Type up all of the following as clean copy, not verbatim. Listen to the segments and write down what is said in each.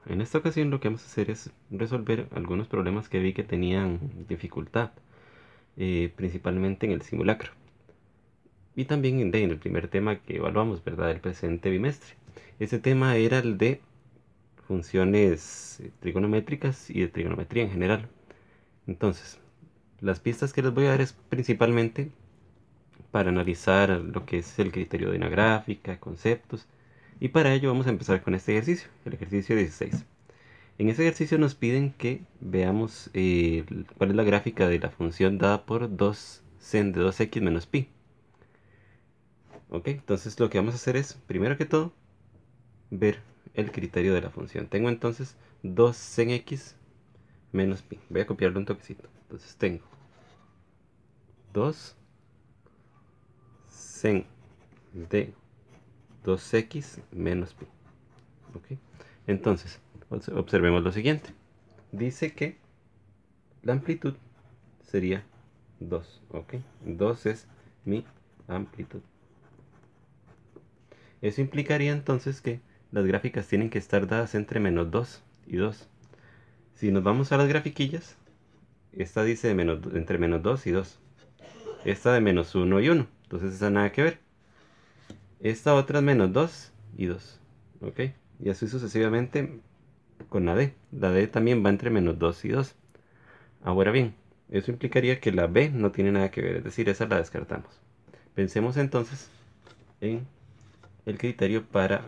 En esta ocasión lo que vamos a hacer es resolver algunos problemas que vi que tenían dificultad, principalmente en el simulacro. Y también en el primer tema que evaluamos, ¿verdad? El presente bimestre. Ese tema era el de funciones trigonométricas y de trigonometría en general. Entonces, las pistas que les voy a dar es principalmente para analizar lo que es el criterio de una gráfica, conceptos. Y para ello vamos a empezar con este ejercicio, el ejercicio 16. En ese ejercicio nos piden que veamos cuál es la gráfica de la función dada por 2 sen de 2x menos pi. Ok, entonces lo que vamos a hacer es, primero que todo, ver el criterio de la función. Tengo entonces 2 sen x menos pi. Voy a copiarlo un toquecito. Entonces tengo 2 sen de 2x menos pi. Ok, entonces observemos lo siguiente. Dice que la amplitud sería 2, ok. 2 es mi amplitud. Eso implicaría entonces que las gráficas tienen que estar dadas entre menos 2 y 2. Si nos vamos a las grafiquillas, esta dice entre menos 2 y 2. Esta de menos 1 y 1. Entonces esa nada que ver. Esta otra es menos 2 y 2. ¿Ok? Y así sucesivamente con la D. La D también va entre menos 2 y 2. Ahora bien, eso implicaría que la B no tiene nada que ver. Es decir, esa la descartamos. Pensemos entonces en el criterio para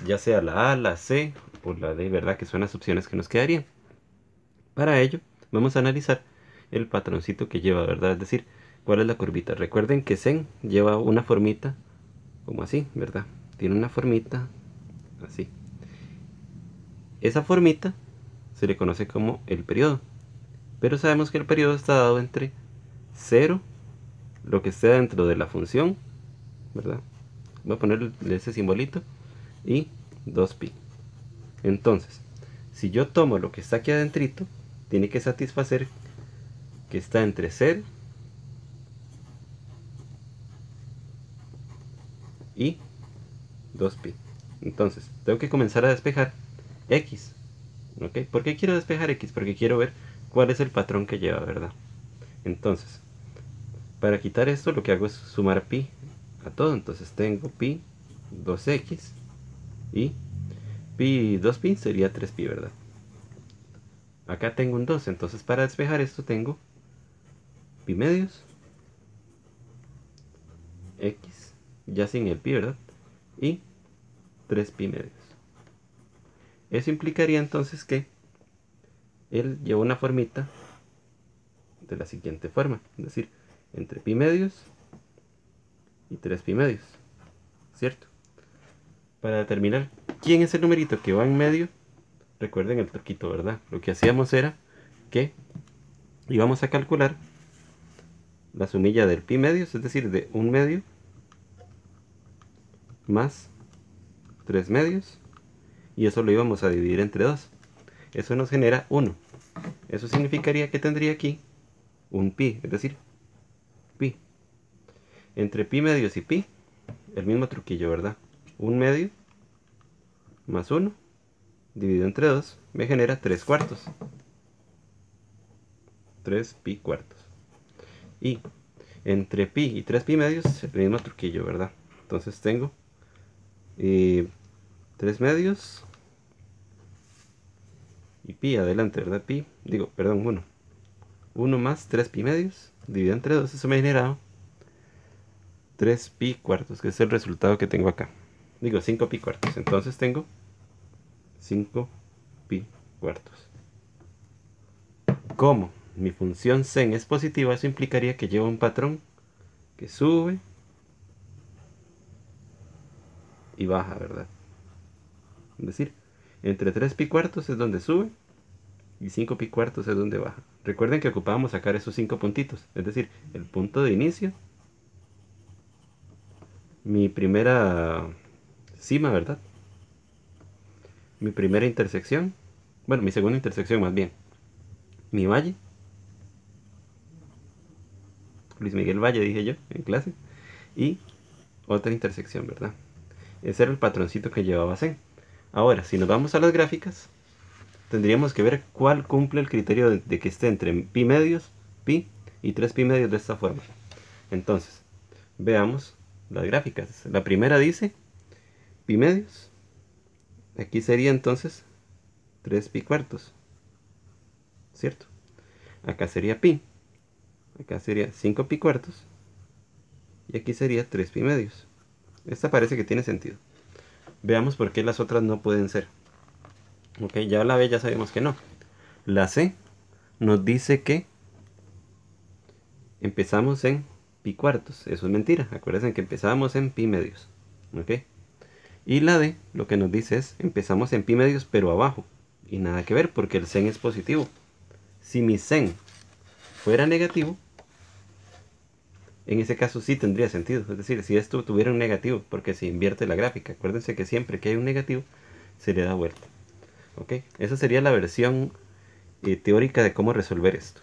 ya sea la A, la C o la D, ¿verdad? Que son las opciones que nos quedarían. Para ello, vamos a analizar el patroncito que lleva, ¿verdad? Es decir, cuál es la curvita. Recuerden que sen lleva una formita como así, ¿verdad? Tiene una formita así. Esa formita se le conoce como el periodo. Pero sabemos que el periodo está dado entre 0, lo que esté dentro de la función, ¿verdad? Voy a poner ese simbolito, y 2pi. Entonces, si yo tomo lo que está aquí adentrito, tiene que satisfacer que está entre 0 y 2pi. Entonces, tengo que comenzar a despejar x. ¿Ok? ¿Por qué quiero despejar x? Porque quiero ver cuál es el patrón que lleva, ¿verdad? Entonces, para quitar esto, lo que hago es sumar pi a todo. Entonces tengo pi 2x y pi 2pi sería 3pi, ¿verdad? Acá tengo un 2, entonces para despejar esto tengo pi medios x, ya sin el pi, ¿verdad? Y 3pi medios. Eso implicaría entonces que él lleva una formita de la siguiente forma, es decir, entre pi medios y 3pi medios, ¿cierto? Para determinar quién es el numerito que va en medio, recuerden el truquito, ¿verdad? Lo que hacíamos era que íbamos a calcular la sumilla del pi medios, es decir, de un medio más 3 medios, y eso lo íbamos a dividir entre 2. Eso nos genera 1. Eso significaría que tendría aquí un pi, es decir, pi. Entre pi medios y pi, el mismo truquillo, ¿verdad? Un medio más 1 dividido entre 2 me genera 3 cuartos. 3 pi cuartos. Y entre pi y 3 pi medios, el mismo truquillo, ¿verdad? Entonces tengo 3 medios y pi adelante, ¿verdad? Pi, digo, perdón, 1. 1 más 3 pi medios dividido entre 2, eso me genera 3 pi cuartos, que es el resultado que tengo acá. Digo, 5 pi cuartos. Entonces tengo 5 pi cuartos. Como mi función sen es positiva, eso implicaría que lleva un patrón que sube y baja, ¿verdad? Es decir, entre 3 pi cuartos es donde sube y 5 pi cuartos es donde baja. Recuerden que ocupábamos sacar esos 5 puntitos, es decir, el punto de inicio, mi primera cima, ¿verdad? Mi primera intersección, bueno, mi segunda intersección más bien, mi valle, Luis Miguel Valle dije yo en clase, y otra intersección, ¿verdad? Ese era el patroncito que llevaba sen. Ahora, si nos vamos a las gráficas, tendríamos que ver cuál cumple el criterio de que esté entre pi medios, pi y 3 pi medios de esta forma. Entonces, veamos las gráficas. La primera dice pi medios. Aquí sería entonces 3 pi cuartos, ¿cierto? Acá sería pi. Acá sería 5 pi cuartos. Y aquí sería 3 pi medios. Esta parece que tiene sentido. Veamos por qué las otras no pueden ser. Ok, ya la B ya sabemos que no. La C nos dice que empezamos en pi cuartos. Eso es mentira. Acuérdense que empezamos en pi medios. Ok. Y la D lo que nos dice es empezamos en pi medios pero abajo. Y nada que ver porque el sen es positivo. Si mi sen fuera negativo, en ese caso sí tendría sentido. Es decir, si esto tuviera un negativo, porque se invierte la gráfica. Acuérdense que siempre que hay un negativo, se le da vuelta. ¿Ok? Esa sería la versión teórica de cómo resolver esto.